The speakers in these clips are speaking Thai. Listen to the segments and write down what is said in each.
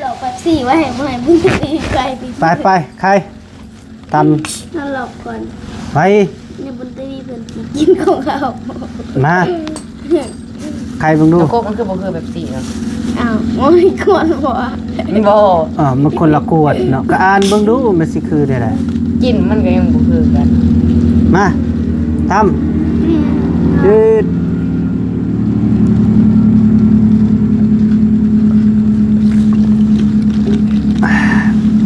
หลอกแบบสี่ว่าให้ไม่บุญตีไกลไปใครตำนั่นหลอกก่อนไปเนี่ยบุญตีเพิ่นกินของเขามาใครเบิ่งดูโคกมันคือบ่คือแบบ4เนาะอ้าวโอ้ยกวนบ่บ่มันคนละกวดเนาะก็อ่านเบิ่งดูมันสิคือได้แหละกินมันก็ยังบ่คือกันมาทำยืด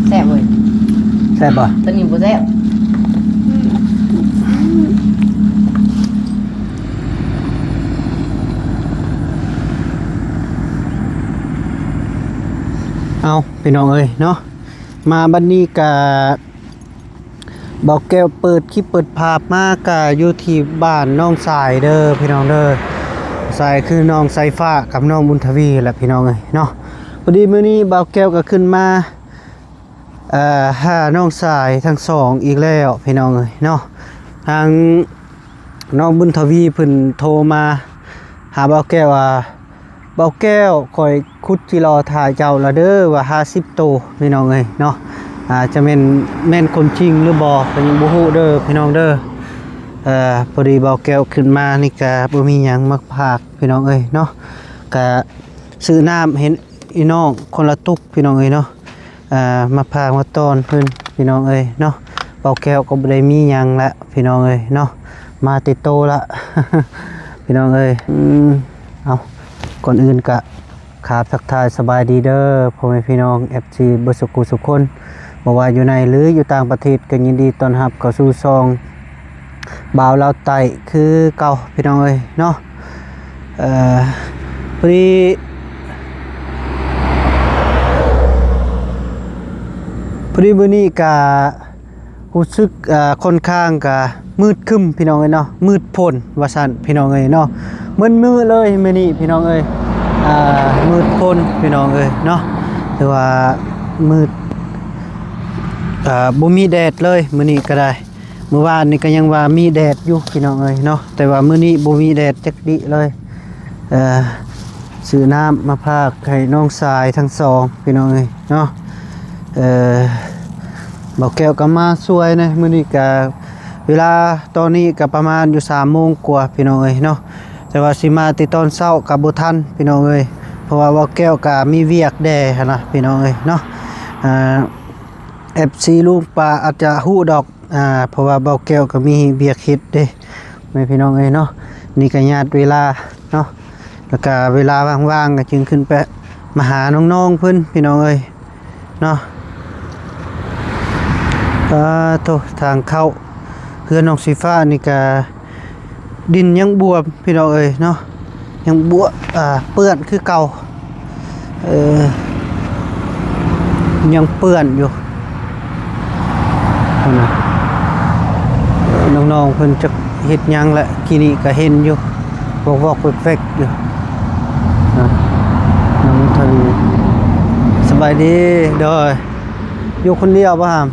แซ่บเว้ยแซ่บบ่ตัวนี้บ่แซ่บเอาพี่น้องเอ้ยเนาะมาบัดนี้กะบอกแก้วเปิดคลิปเปิดภาพมากะอยู่ที่บ้านน้องสายเด้อพี่น้องเด้อสายคือน้องสายฟ้ากับน้องบุญทวีแหละพี่น้องเอ้ยเนาะพอดีมื้อนี้บอกแก้วก็ขึ้นมาหาน้องสายทั้งสองอีกแล้วพี่น้องเอ้ยเนาะทางน้องบุญทวีเพิ่นโทรมาหาบอกแก้วว่าเบาแก้วคอยคุดจิรอถ่ายเจ้าละเด้อว่า50โตพี่น้องเอ้ยเนาะจะแม่นคนจริงหรือบ่ก็ยังบ่ฮู้เด้อพี่น้องเด้อพอดีเบาแก้วขึ้นมานี่ก็บ่มีหยังมาพากพี่น้องเอ้ยเนาะก็ซื้อน้ำเห็นอีน้องคนละตุกพี่น้องเอ้ยเนาะมาพากมาต้อนเพิ่นพี่น้องเอ้ยเนาะเบาแก้วก็บ่ได้มีหยังละพี่น้องเอ้ยเนาะมาติดโตละ พี่น้องเอ้ยเอาก่อนอื่นกะขาบทักทายสบายดีเด้อพ่อแม่พี่น้อง FC เบิดสุขุสุขคนบ่ว่าอยู่ในหรืออยู่ต่างประเทศก็ยินดีต้อนรับเข้าสู่ซองบ่าวลาวไต้คือเก่าพี่น้องเอ้ยเนาะพอดีมื้อนี้ก็รู้สึกค่อนข้างก็มืดครึ้มพี่น้องเอ้ยเนาะมืดพ้นว่าซั่นพี่น้องเอ้ยเนาะมืดเลยมื้อนี้พี่น้องเอ้ยมืดพ้นพี่น้องเอ้ยเนาะถือว่ามืดบ่มีแดดเลยมื้อนี้ก็ได้เมื่อวานนี่ก็ยังว่ามีแดดอยู่พี่น้องเอ้ยเนาะแต่ว่ามื้อนี้บ่มีแดดจักดิเลยซื้อน้ำมาพากให้น้องสายทั้งสองพี่น้องเอ้ยเนาะบ่าวแก้วก็มาช่วยนะมื้อนี้ก็เวลาตอนนี้ก็ประมาณอยู่3 โมงกว่าพี่น้องเอ้ยเนาะแต่ว่าสิมาติตอนเช้าก็บ่ทันพี่น้องเอ้ยเพราะว่าบ่าวแก้วก็มีเวียกแด่หั่นนะพี่น้องเอ้ยเนาะFC ลุงป้าอาจจะฮู้ดอกเพราะว่าบ่าวแก้วก็มีเวียกเฮ็ดเด้แม่พี่น้องเอ้ยเนาะนี่ก็ญาติเวลาเนาะแล้วก็เวลาว่างๆก็จึงขึ้นไปมาหาน้องๆเพิ่นพี่น้องเอ้ยเนาะทางเข้าเพื่อนน้องสีฟ้านี่ก็ดินยังบวมพี่น้องเอ้ยเนาะยังบวมเปื้อนคือเก่ายังเปื้อนอยู่น้องๆเพิ่นจะเฮ็ดหยังละกินี่ก็เห็นอยู่วอกๆเฟกๆอยู่น้องทวีสบายดีเด้ออยู่คนเดียวป่ะครับ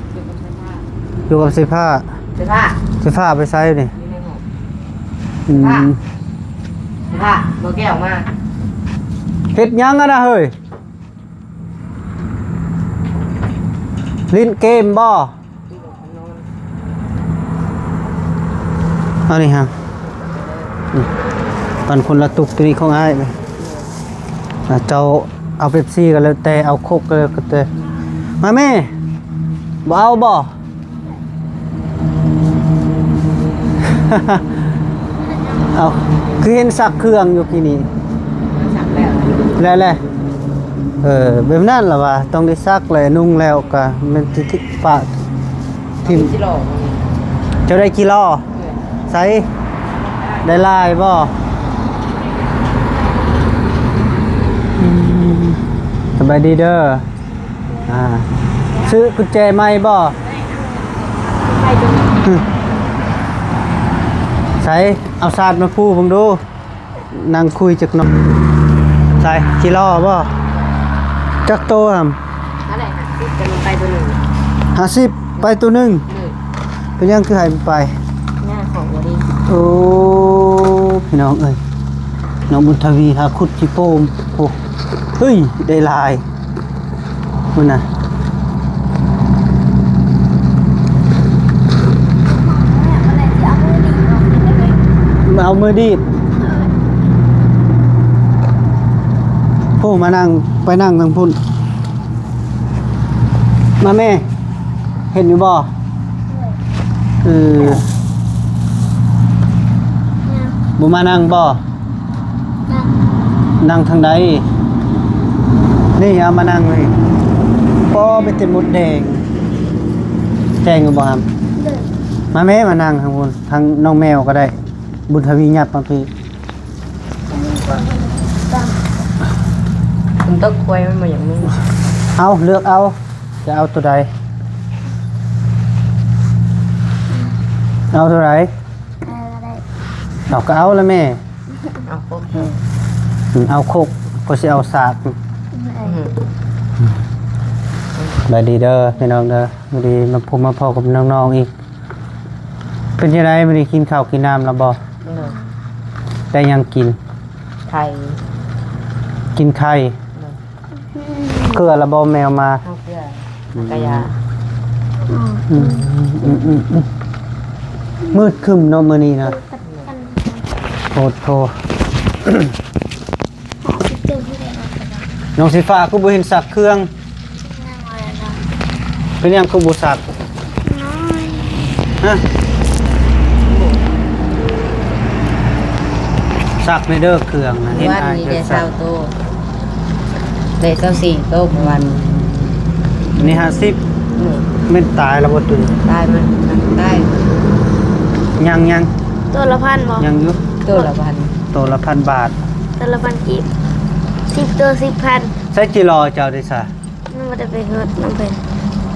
อยู่กับเสื้อผ้าไปไซส์นี่เสื้อผ้าบ่แก้วมาเฮ็ดหยังอะนะเฮ้ยเล่นเกมบ่เอานี่ฮะตอนคนละตุกตัวนี้ของอ้ายไปเจ้าเอาเป๊ปซี่กันแล้วแต่เอาโคกกันแล้วก็แต่มาแม่บ่เอาบ่ เอาคือเห็นซักเครื่องอยู่กี่นี่ซักแล้วแบบนั้นล่ะว่าต้องได้ซักเลยนุ่งแล้วก็มันที่ฝากทิ่มกิโลเจ้าได้กิโลใส่ได้ลายบ่สบายดีเด้อซื้อกุญแจใหม่บ่ใส่เอาศาสตร์มาพูดผมดูนั่งคุยจักน้องใส่กิโลบ่จักโตครับอะไร50จะไปตัวนึง50ไปตัวนึงเป็นยังคือให้ไปหน้าของบ่ดีโอ้พี่น้องเอ้ยน้องบุญทวีหาขุดจิโปมโอ้เฮ้ยได้ลาย คุณน่ะ อะไรที่เอามือดีออกนี่เลย เอามือดีดผู้มานั่งไปนั่งทางพุ่นมาแม่ เห็นอยู่บ่เออบ่มานั่งบ่นั่งทางใดนี่เอามานั่งเลยป้อไปเต็มมดแดงแจ้งอยู่บ่ครับมาแม่มานั่งทางพุ่นทางน้องแมวก็ได้ บุญทวียับมาพี่ คุณตกควยมันมาอย่างนี้ เอาเลือกเอาจะเอาตัวใดเอาตัวไหนเอาก็เอาแล้วแม่ เอาครบ เอาโคกก็สิเอาสากบายดีเด้อพี่น้องเด้อบายดีมาพบมาพอกับน้องๆอีกเป็นยังไงบายดีกินข้าวกินน้ำแล้วบ่ได้ยังกิน ไทย กินไข่เกลือระบอแมวมา ข้าวเกลือกระยา มืดครึมเนาะมื้อนี้นะโทษโทษน้องสีฟ้าคือบ่เห็นสักเครื่องเป็นยังคือบ่สักฮะสักในเด้อเครื่องนะเห็น วัน อ้าย นี้ เด้ ได้ อ เศร้าโตได้เศร้าสี่โตเมื่อวัน นี่50ไม่ตายแล้วบ่ตื่น ได้มันได้ ยัง ตัวละพันบอก ยังอยู่ ตัวละพัน ตัวละ1,000 บาท ตัวละพันกีบ10 ตัว 10,000 ใช้จิรอเจ้าได้ซะ นั่นมันจะเป็นเงินน้ำเป็น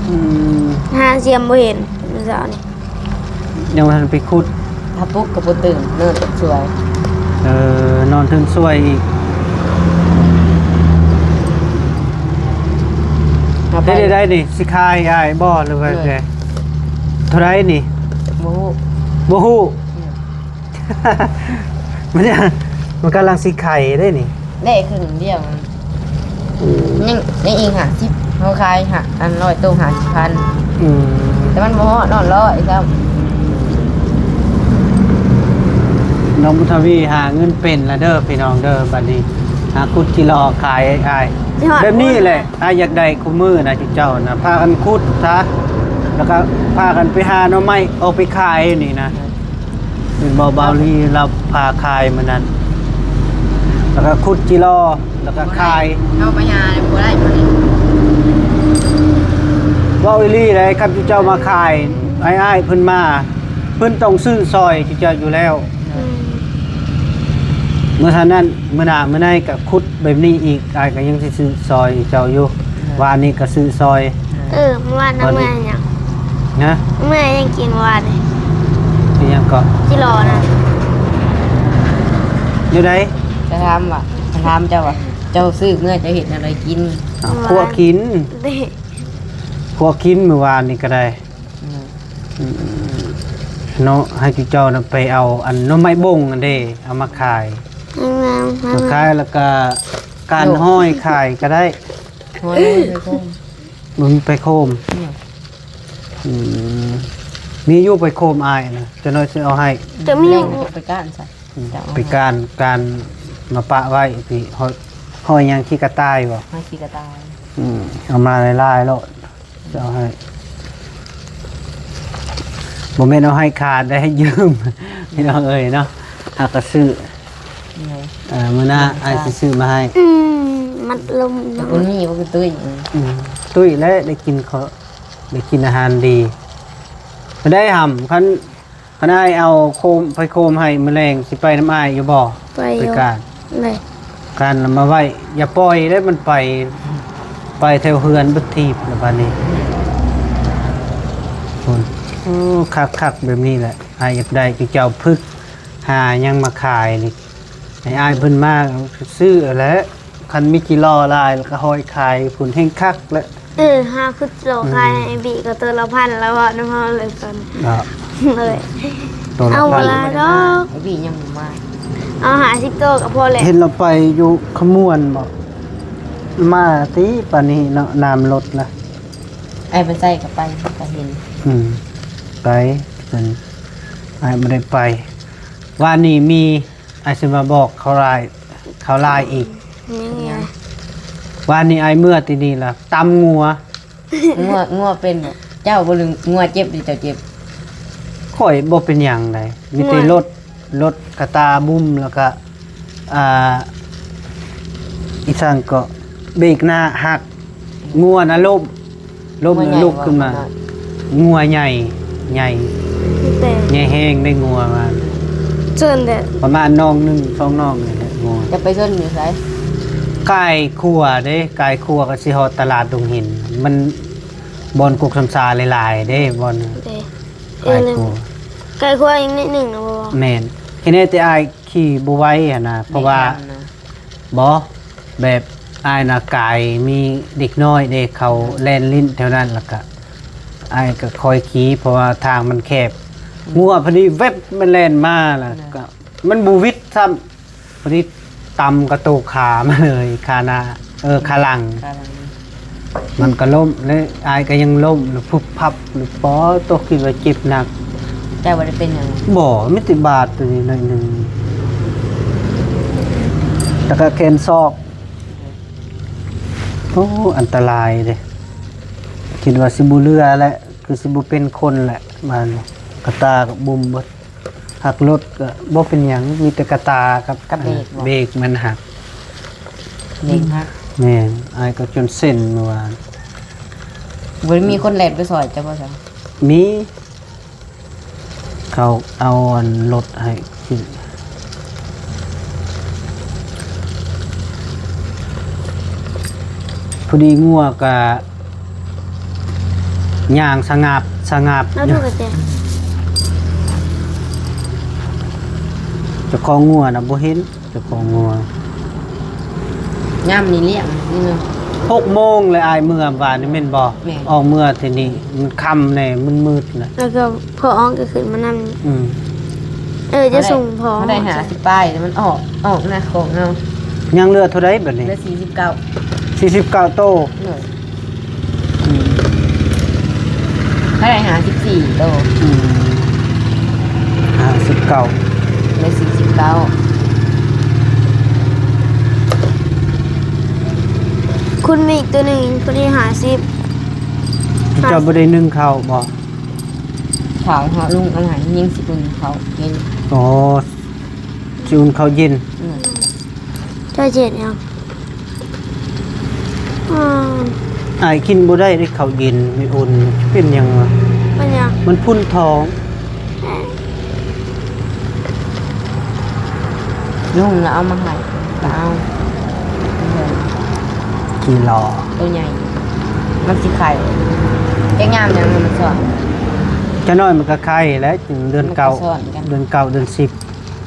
อืม หาเสียมบ่เห็นมื้อเช้านี่ ยังบ่ทันไปขุด ถ้าปุ๊กกับปุ๊ตื่นเนินสวย นอนถึงสวยอีก เอาไป ได้นี่สิคายอ้ายบ่หรือว่าไงเท่าไรนี่ โมู บ่ฮู้ มันเนี่ยมันกำลังสิไข่ได้นี่ ได้ครึ่งเดียวมันยังอีกหาสิบเขาขายหาอัน100ตัว50,000 อืม แต่มันโมนอนร้อยครับ น้องบุทวีหาเงินเป็นละเด้อพี่น้องเด้อบัดนี้หาคุดกิโลขายอ้ายแบบนี้แหละอ้ายอยากได้คู่มือนะจุเจ้านะพากันคุดซะแล้วก็พากันไปหาหน่อไม้เอาไปขายนี่นะเป็นเบาๆที่เราพาขายมื้อนั้น แล้วก็คุดกิโลแล้วก็ขาย เอาไปหาบัวได้มานี่ ว่าอีลี่เลยครับจุเจ้ามาขายอ้ายๆเพิ่นมาเพิ่นต้องซื้อซอยจุเจ้าอยู่แล้ว เมื่อท่านนั้นเมื่อหน้าเมื่อไหร่ก็ขุดแบบนี้อีกอ้ายก็ยังสิซื้อซอยเจ้าอยู่วานนี้ก็ซื้อซอย เมื่อวานน้ำเมื่อยยัง นะ เมื่อยยังกินวานเลย เป็นหยังก็ ที่รอนะ อยู่ไหน จะถามว่าจะถามเจ้าว่าเจ้าซื้อเมื่อจะเห็นอะไรกิน ขัวกิน เด้ ขัวกินเมื่อวานนี้ก็ได้เนาะให้จุเจ้าน่ะไปเอาอันหน่อไม้บงอันเด้เอามาขาย งาม มาขายแล้วก็การห้อยขายก็ได้ หัวเลยไปก้ม มึงไปโคม อืมมีอยู่ไปโคมอายนะจะน้อยจะเอาให้ จะมี เลี้ยงไปก้านใส่ ไปการมาปะไว้พี่ห้อยยังขี้กระต่ายบ่ ให้ขี้กระต่าย เอามาไล่ๆแล้วจะเอาให้บ่แม่นเอาให้ขาดได้ให้ยืม พี่น้องเอ้ยเนาะหากก็ซื้อ ไง มื้อหน้าอายสิซื้อมาให้ มัดลม แต่คนนี้ก็คือตุ้ย ตุ้ยและได้กินเขาได้กินอาหารดีบ่ได้หำคันอ้ายเอาโคมไปโคมให้แมลงสิไปน้ำอ้ายอยู่บ่ ไป ไปการ เลย การนำมาไว้ อย่าปล่อยได้มันไปแถวเฮือนบึกทีบแล้วบัดนี้คนคักแบบนี้แหละอายอยากได้ที่เจ้าพึกหายังมาขายนี่ให้อายเพิ่นมากซื้อแล้วคันมีกี่ล้อลายแล้วก็ห้อยขายผุนแห้งคักแล้ว 5คือโลคายไอ้บีก็ตัวละพันแล้วอ่ะน้ำมันเลยกัน เลย ตัวละ เอาเว พัน ลาก็ ไอ้พี่ยังมา เอาหา10 ตัวก็พอแหละ เห็นเราไปอยู่ขมวนบ่ มาติปานนี้เนาะน้ำลดละ ไอ้ไปใส่กับไปก็เห็น ไปจนไอ้ไม่ได้ไปว่านี่มีไอ้สิมาบอกเขาลายอีก ยังไง ว่านี่ไอ้เมื่อที่นี่ล่ะตำงัว งัวเป็นบ่เจ้าบ่ลืมงัวเจ็บดิเจ้าเจ็บ ข่อยบ่เป็นหยังไดมีแต่รถกระตาบุ้มแล้วก็อีสังก็เบรกหน้าหักงัวนะล้มแล้วลุกขึ้นมางัวใหญ่ใหญ่ แต่ ใหญ่แห้งได้งัวมา ส่วนแต่ ประมาณน้องหนึงสองน้องนี่แหละงัว จะไปชนอยู่ไส ไก่คั่วเด้ไก่คั่วก็สิฮอดตลาดดงหิน มันบอนกุกสำซาหลายๆเด้บอน แต่ ไก่คั่ว ไก่คั่วอีกนิดหนึ่งนะบ่ แม่นแค่นี้แต่อายขี่บ่ไหวหั่นน่ะเพราะว่าบ่แบบอายน่ะกายมีเด็กน้อยเด็กเขาแล่นลิ้นแถวนั้นแล้วก็อายก็คอยขี่เพราะว่าทางมันแคบงัวพอดีเว็บมันแล่นมาแล้วก็มันบ่วิดซ้ำพอดีตำกระโตกขามาเลยขาหน้าขาหลัง มันก็ล้มแล้วอายก็ยังล้มหรือพุบพับหรือป้อตกคิดว่าเจ็บหนัก เจ้าบ่ได้เป็นหยัง บ่ไม่ติดบาดตัวนี้หน่อยหนึงแต่ก็แขนซอกโอ้อันตรายเด้คิดว่าสิบ่เรือแหละคือสิบ่เป็นคนแหละมันกระตากับบุมเบิดหักรถก็บ่เป็นหยังมีแต่กระตากับเบรกมันหัก เด็กฮัก แม่นอายก็จนเส้นเมื่อวาน บ่ได้มีคนแล่นไปซอยเจ้าบ่ซั่น มีเขาเอาอันรถให้ที่พอดีงัวกับย่างสงับ แล้วดูกันแต่ เจะของงัวนะบ่เห็นเจะของงัวย ามนี้เลี้ยงนี่นึง 6 โมงเลยอายเมื่อวานนี่แม่นบ่ แม่น ออกเมื่อทีนี้มันค่ำแน่มันมืดนะ แล้วก็พออ้องก็ขึ้นมานำจะส่งพอ เขาได้หาสิป้ายแต่มันออกนะของเอา ยังเหลือเท่าใดบัดนี้ เหลือ49 49 โต หน่อยเขาได้หา14โต 59 เหลือ49 คุณมีอีกตัวหนึ่งพอดี50 เจ้าบ่ได้นึ่งข้าวบ่ ขาวหาลุงอาหารยิงสิคุณเขากิน อ๋อจูนข้าวเย็น เจ้าเจ็ดยังอืม อายกินบ่ได้ได้ข้าวเย็นไม่อุ่นเป็นหยังวะ มันยัง มันพุ่นท้อง ลุงแล้วเอามาให้ก็เอา กี่หล่อ ตัวใหญ่ มันสิไข่แกงามยังมันสอน จะน้อยมันก็ไข่แล้วถึงเดือนเก่า มันก็ซ่อนกัน เดือนเก่าเดือน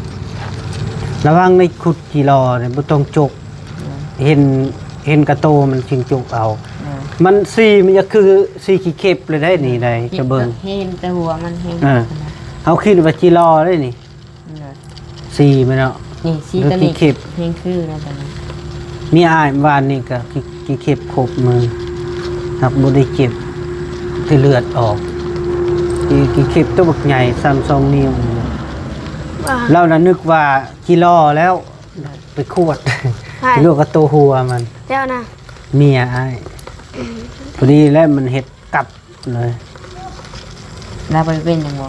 10ระวังในขุดกี่หล่อเนี่ยบ่ต้องจก เห็นกระโตมันชิงจกเอา มันสีมันจะคือสีขี้เข็บเลยได้นี่ได้จะเบิ่ง เห็นแต่หัวมันเห็น เอาคิดว่ากี่หล่อได้นี่สีมันเนาะ นี่ซีตะ หรือ นิ กี่เข็บ เฮงคือนะตอนนั้น มีอายว่านนี่ก็กี่เข็บครบมือหักบ่ได้เจ็บที่เลือดออกกี่เข็บตัวบักใหญ่2 นิ้ว ว่า เราน่ะนึกว่ากี่ล้อแล้วไปขวด ใช่ ลูกกับตัวหัวมัน เจ้านะ เมียอ้ายพอดีแล้วมันเฮ็ดกลับเลย แล้วไปเป็นยังบ่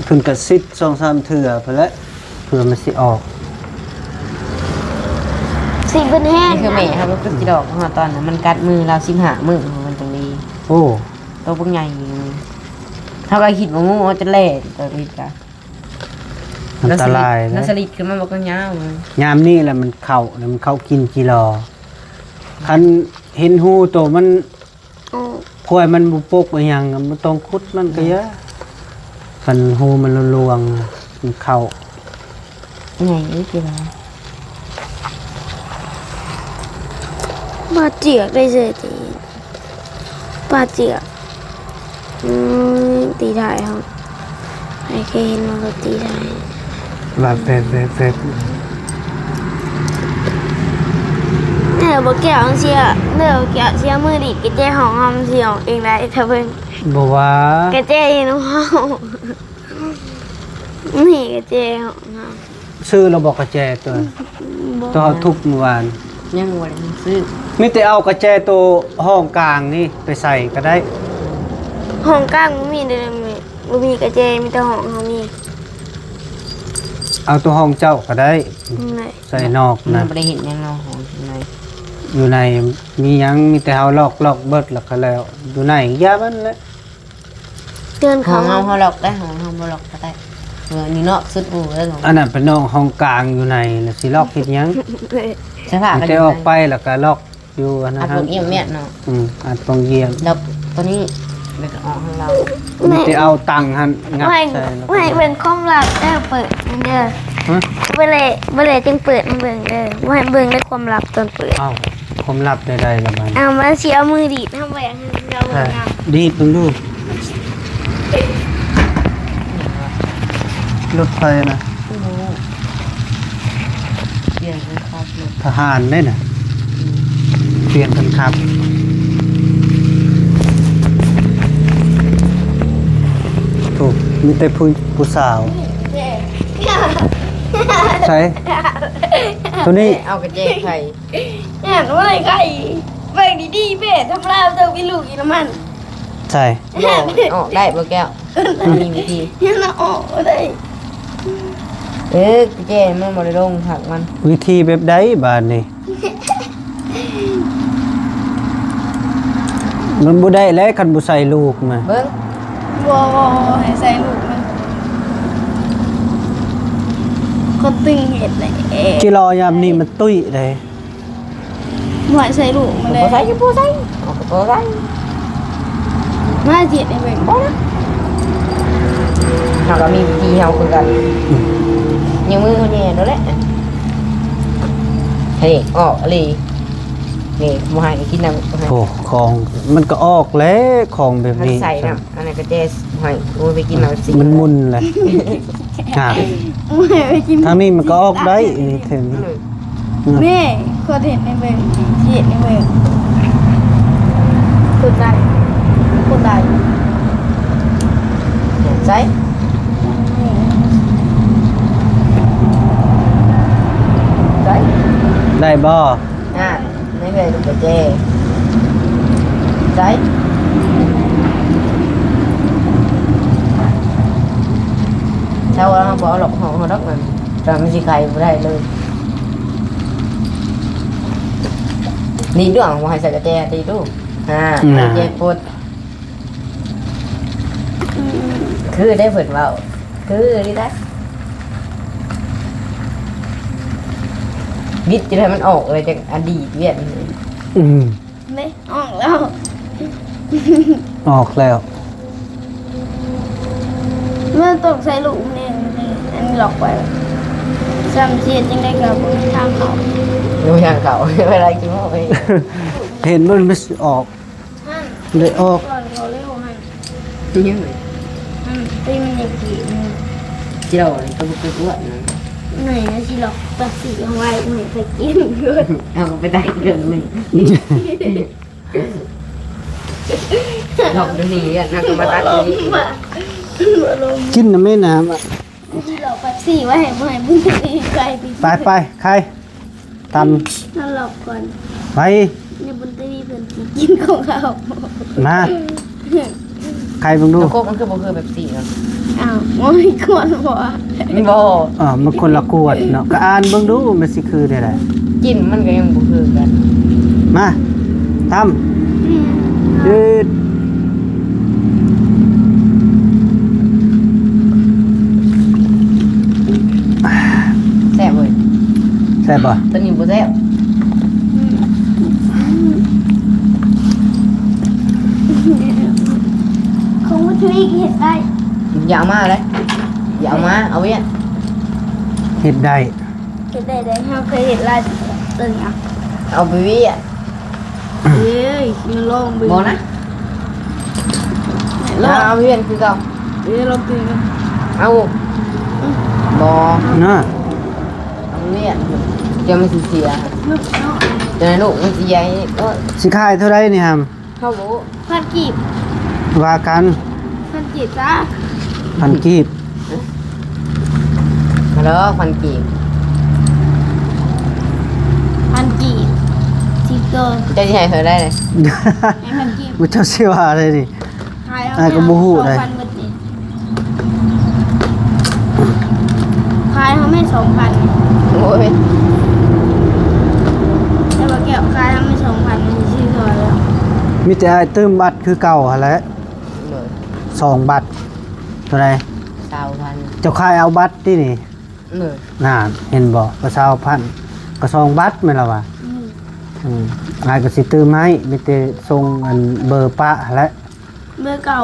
เพิ่นก็ซิด2-3เทื่อพุ่นแหละเพื่อมันสิออก สีเป็นแห้ง นี่คือแม่ครับว่าก็สิดอกของเราตอนนั้นมันกัดมือเรา15มื้อมันจังดี โอ้ ตัวพวกใหญ่เฮาก็คิดว่างูจะแล่ตัวนี้กะ อันตราย แล้ว นะ สลิดคือมันบ่ก็ยาวมัน ยามนี้แหละมันเข้าแล้วมันเข้ากินกี่ล้อคันเห็นหูตัวมัน โอ้ พวยมันบ่ปกอีหยังมันต้องขุดมันก็เยอะคันหูมันลวงๆมันเข้า ใหญ่นี่คืออะไร ปลาเจียกได้เสียทีปลาเจียกตีได้ครับใครเคยเห็นมันก็ตีได้ แบบ บ่แก้วเสียเด้อแก้วเสียมือดิกระเจของเฮาเสียเองได้ถ้าเพิ่น บ่ว่าก ระเจน้องเฮานี่กระเจของเฮา ซื้อเราบอกกระแจตัวตัวเขาทุบเมื่อวาน ยังบ่ได้ซื้อ มีแต่เอากระแจตัวห้องกลางนี่ไปใส่ก็ได้ ห้องกลางบ่มีเด้อบ่มีกระเจมีแต่ห้องเฮามี เอาตัวห้องเจ้าก็ได้ ไหน ใส่นอก มั นะ นบ่ได้เห็นยังเนาะของใน อยู่ในมีหยังมีแต่เฮาลอกเบิดแล้วก็แล้วอยู่ในยามันแหละ เตือน ขอ เขา งเฮาล็อกได้ของเฮาบ่ล็อกก็ได้นี่เนาะสุดอู่แล้วของ อันนั้นเป็นน้องห้องกลางอยู่ในแล้วสิลอกเฮ็ดหยัง สภาพ มี ก็ แต่ออกไปแล้วก็ลอกอยู่อันนั้น อัดพวกเอี่ยมเมียเนาะ อัดตรงเยี่ยม แล้วตัวนี้แล้วก็ออกของเรา มีแต่เอาตังค์หั่นงัด ไม่ ใส่แล้วก็ ไม่เป็นความลับเด้อเปิดเด้อ ฮะ บ่เลยจึงเปิดมาเบิ่งเด้อบ่ให้เบิ่งในความลับตอนเปิด เอ้าผมรับได้ละมัน เอามาสิเอามือดีดทำไว้ให้เราเบิ่งเอา ดีดดูรถไฟนะ เปลี่ยนเป็นครอบเลย ทหารได้น่ะเปลี่ยนกันครับถูกมีแต่ผู้สาวใช่ตัวนี้ เอากระเจไข่ เนี่ยหนูอะไรไก่เบิ่งดีๆเบ้ทำลายเจ้าวิลูกอีน้ำมัน ใช่ ออกได้บ่แก้วมีวิธี เนี่ยน่ะออกได้ กระเจมันบ่ได้ลงผักมัน วิธีแบบใดบาดนี้มันบ่ได้แล้วคันบ่ใส่ลูกมา เบิ่ง บ่ให้ใส่ลูกมันคนตึงเห็ดเลย จิรอยามนี้มันตุ้ยเลย บ่ให้ใส่ลูกมันเลย บ่ใส่ยังบ่ใส่เอาก็บ่ใส่ มาเจ็ดให้เบิ่งบ่นะ เฮาก็มีวิธีเฮาคือกันยังมือเขาแย่นั่นแหละเฮ้ยออกอะไรนี่บ่ให้กินน้ำบ่ให้ โอ้ของมันก็ออกแล้วของแบบ มัน นี้ ใส่น้ำอันนั้นก็เจบ่ให้โอ้ยไปกินน้ำสิ มันมุนเลยอ่ะ บ่ให้ไปกิน ทางนี้มันก็ออกได้นี่ถึง นี่คนเห็นในเบิ่งเห็ดในเบิ่งคนใดคนใด ใส่ใส่ ได้บ่ ไม่เคยดูกระเจใส่ถ้าว่าเราบอกหลอกของเขาดอกมันแต่ไม่ใช่ใครไม่ได้เลยนี่ด้วยของให้ใส่กระเจดีดูกระเจปดคือได้ผลว่าคือนี่ได้บิดจะให้มันออกเลยจากอดีตเวียน นี่ออกแล้ว ออกแล้ว เมื่อตกใส่ลูกนี่อันนี้หลอกไปซ้ำเสียจังได้กับทางเขา ดูทางเขาเวลากินเข้าไป เห็นมันไม่ออกเลยออก ก่อนเขาเร็วให้ ยัง ตีมันยังกี่ เจียวนี่ก็เป็นอ้วนนะ ไหนนะสิหลอกตัดสีเอาไว้เหมือนไปกินเกิน เอาไปได้เกินเลยหลอกดูนี่อ่ะนะก็มาตัดนี่ กินน่ะไม่น้ำอ่ะ สิหลอกตัดสีไว้ให้เมื่อไหร่มึงจะดีใจไป ไปใครต นั่นหลอกก่อน ำไป ในบนตีเพื่อนสิกินของเขา มาใครเบิ่งดู แล้วโคกมันคือบ่คือแบบสีเนาะ อ้าวโอ้ยกวนหัว มันบ่ มันคนละกวดเนาะก็อ่านเบิ่งดูมันสิคือได้แหละ กินมันก็ยังบ่คือกัน มาทำยืด แซ่บเว้ย แซ่บป่ะ ตัวนี้บ่แซ่บ คงว่าช่วยเห็นได้ อย่าเอามาเลยอย่าเอามาเอาเวียน เฮ็ดได้ เห็นได้เราเคยเห็นลายตึงอ่ะ เอาไปเวียน เอ้ยมันลองไป บ่นะ ลอง เอาเวียนคือเก่า ลองตึง เอาบ่ เนาะ เอาเวียนเดี๋ยวมันสิเสีย ลูกน้อง เดี๋ยวลูกมันสิใหญ่ก็ สิขายเท่าไรนี่ฮัม เข้าบ่ พันกีบ ว่ากัน พันกีบจ้า พันกีบ มาแล้วพันกีบ พันกีบ10ตัว จะสิให้เธอได้เลย ให้พันกีบ บ่เจ้าสิว่าอะไรนี่ ขาย อ่าก็บ่ฮู้เลย 2,000หมดนี่ขายเขาไม่2,000 โอ้ย แต่ว่าแก้วขายเขาไม่2,000มันชื่อตัวแล้ว มีแต่ไอ้ตื้มบัตรคือเก่าหั่นแหละ เลย 2บัตรเท่าไหร่ 20,000 เจ้าขายเอาบัตรที่นี่ เลย น่าเห็นบ่ก็20,000ก็2บัตรแม่นล่ะว่ะอ้ายก็สิตื้มให้มีแต่ส่งอันเบอร์ปะหั่นแหละ เบอร์เก่า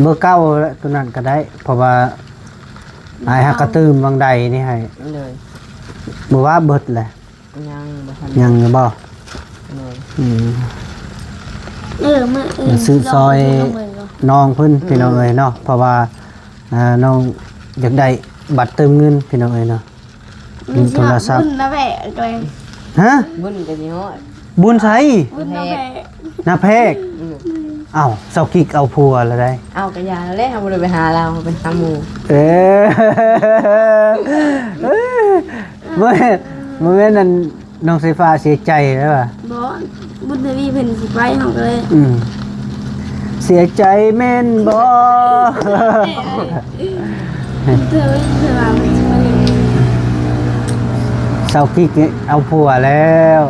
เบอร์เก้าแล้วตัวนั้นก็ได้ เพราะว่าอ้ายฮักกระตื้มบางใดนี่ให้ เลย บ่ว่าเบิดแหละ ยังบ่ทัน ยังอยู่บ่ เลย อืม มื้ออื่ เดี๋ย น วซื้อซอย ลงเบิ่งก่อน น้องเพิ่นพี่น้องเอ้ยเนาะเพราะว่าน้องอยากได้บัตรเติมเงินพี่น้องเอ้ยเนาะ มีโทรศัพท์ บุญนะแม่ตัวเอง ฮะ บุญก็สิฮอด บุญไส บุญนะแม่ นาเพกเอ้าเซากิกเอาผัวแล้วได้ เอากระยาแล้วเอาบ่ได้ไปหาเราไปหาหมู่ เอ้บ่บ่แม่นนั่นน้องไฟฟ้าเสียใจแล้วว่ะ บ่บุญทวีเพิ่นสิไปเฮาก็เลย เสียใจแม่นบ่ บุญทวีเพิ่นว่ามันสิไปเล่น เซากิกเอาผัวแล้ว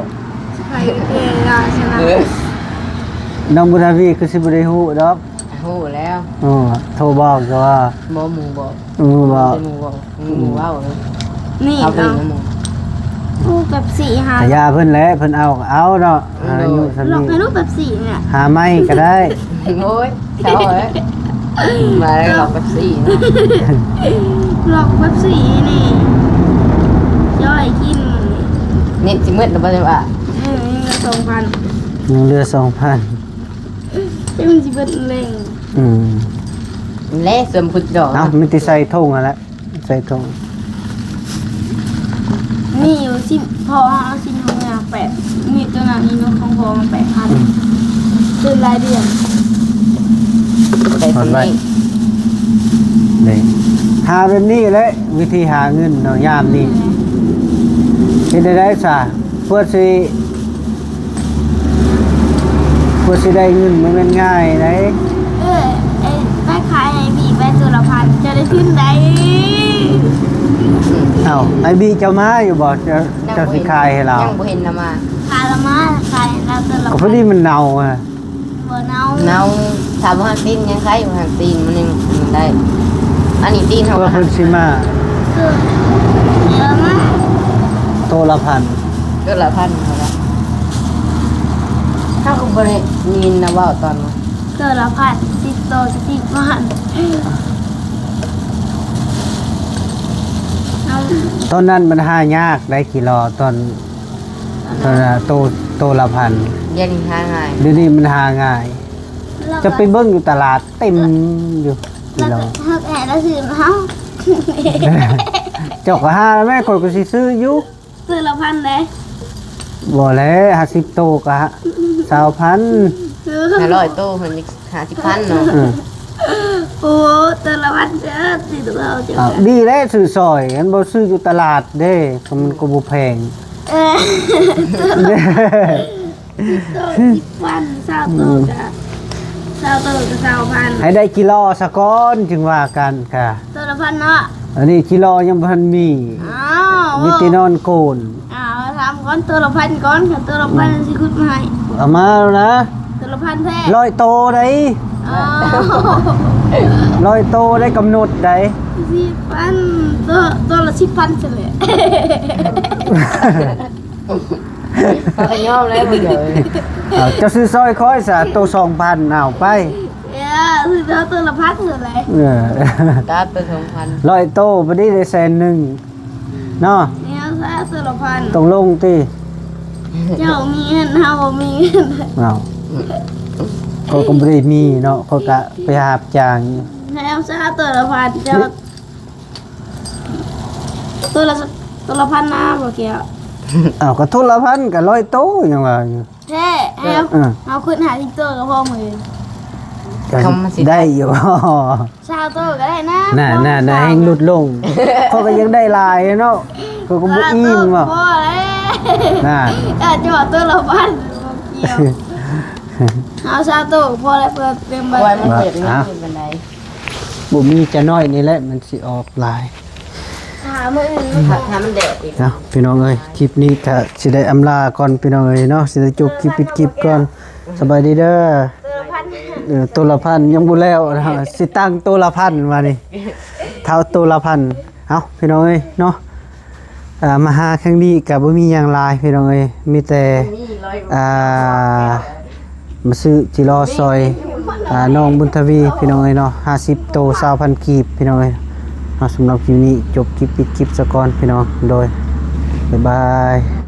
สิไปเรียนงานชนะ น้องบุญทวีคือสิบ่ได้ฮู้ดอก ฮู้แล้ว โทรบอกก็ว่า บ่หมู่บอก บอก เป็นหมู่บอกหมู่เว้าเลย นี่ เอาไป เนาะ หมู่ ลูกแบบ4หา ขายาเพิ่นแหล้วเพิ่นเอาก็เอาเนาะหาอยู่ส ลอง มี ให้ลูกแบบ4เนี่ย หาไม้ก็ได้ โอ้ยเช้าเอ้ยมาแล้วหลอกกับสี่นะ ลองแบบ4นี่ย่อยกิน นี่สิมืดแล้วบ่ได้ว่า นี่ก็2,000 ยังเหลือ 2,000 ที่มันสิเบิดเร่ง แลเสริมพุดดอก เอ้ามันสิใส่ถุงอ่ะแหละใส่ถุง มีอยู่10พอเอา10ของเนี่ย8มีตัวนั้นนี่เนาะของพอมัน8,000ซื้อรายเดือน ใส่ตรงนี้ นี่หาแบบนี้แหละวิธีหาเงินเนาะยามนี้เฮ็ดได้ซะเพื่อสิได้เงินมันเป็นง่ายได้ ไอ้ไปขายให้บีไปตัวละพันจะได้ขึ้นได้ เอ้าไอ้บีเจ้ามาอยู่บ่จะสิขายให้เรา ยังบ่เห็นนะมา ขายละมาขายเราตัวละ ก็พ พั อน ดีมันเน่าอ่ะ บ่เนา เนาถามว่าตีนยังคล้ายอยู่ห่างตีนมันยังได้ อันนี้ตีนเฮา เพื่อ ก็ เพิ่นสิมา คือเยอะมาก โตละพัน ก็ละพันเท่าละถ้าก็บ่ได้ยินนะเว้าตอนว่า ตัวละพัน10โต10 พันเอา ตอนนั้นมันหายากได้กี่รอตอนน่ะโตละพัน เรียนหาง่าย เดี๋ยวนี้มันหาง่าย จะไปเบิ่งอยู่ตลาดเต็มอยู่กี่ แล้ว รอ ก็ถ้าแก่แล้วซื้อมาเฮา เจ้าก็หาแม่คนก็สิซื้ออยู่ ตัวละพันเลย บ่แล้ว50โตก็20,000 คือ 500โตเพิ่นอีก50,000เนาะ โอ้ตัวละพันเด้อสิตัวเราจะ อ้าวดีแล้วซื้อซอยอันบ่ซื้ออยู่ตลาดเด้ก็มันก็บ่แพง เออ เด้ ตัว10 พัน20โตจ้ะ20โตจะ20,000 ให้ได้กิโลซะก่อนจึงว่ากันค่ะ ตัวละพันเนาะ อันนี้กิโลยังบ่ทันมี อ้าว มีแต่นอนโกน อ้าวทำก้อนตัวละพันก้อนค่ะตัวละพันสิคุดมาให้ เอามาแล้วนะ ตัวละพันแท้ 100โตได้ อ้าว 100โตได้กำหนดได้ 10,000ตัวละ10,000เฉลย เขาก็ยอมแล้วบ่เดี๋ยว เอาเจะซื้อซอยค่อยซะโต2,000เอาไป คือตัวละพันเฉลย ตาตัว2,000 100โตบ่ได้ได้100,000เนาะ เนี่ยซะตัวละพัน ต้องลงติ เจ้ามีเงินเฮาบ่มีเงิน เอาเขาก็บ่ได้มีเนาะเขาก็ไปหาบจ้าง แล้วซะตัวละพันเจ้าตัวละพันนะบ่เกี่ยว อ้าวก็ทุละพันก็100โตยังว่าอยู่ แท้เอาขึ้นหาที่ตัวกับพ่อมือ ก็ได้อยู่ ชาวตัวก็ได้นะ น่ะให้หลุดลงเขาก็ยังได้ลายเนาะเขาก็บ่อิ่มว่ะ พ่อเลย น่ะ จะบอกตัวเราบ้านเกี่ยวเอาชาวตัวพ่อแล้วเปิดเต็ม ไว้ ใบ มันเจ็บนี่ขึ้นบันได บ่มีจะน้อยนี่แหละมันสิออกลาย หามืออื่น ถ้ามันแดดอีก เนาะพี่น้องเอ้ยคลิปนี้ก็สิได้อำลาก่อนพี่น้องเอ้ยเนาะสิได้จบคลิปปิดคลิปก่อนสบายดีเด้อ ตัวละพันยังบ่แล้วนะสิตั้งตัวละพันมานี่เท่าตัวละพันเอ้าพี่น้องเอ้ยเนาะมาหาครั้งนี้ก็บ่มีหยังหลายพี่น้องเอ้ยมีแต่มาซื้อจิรอซอยน้องบุญทวีพี่น้องเอ้ยเนาะ50โต20,000กีบพี่น้องเอ้ยสำหรับคลิปนี้จบคลิปปิดคลิปซะก่อนพี่น้องโดยบ๊ายบาย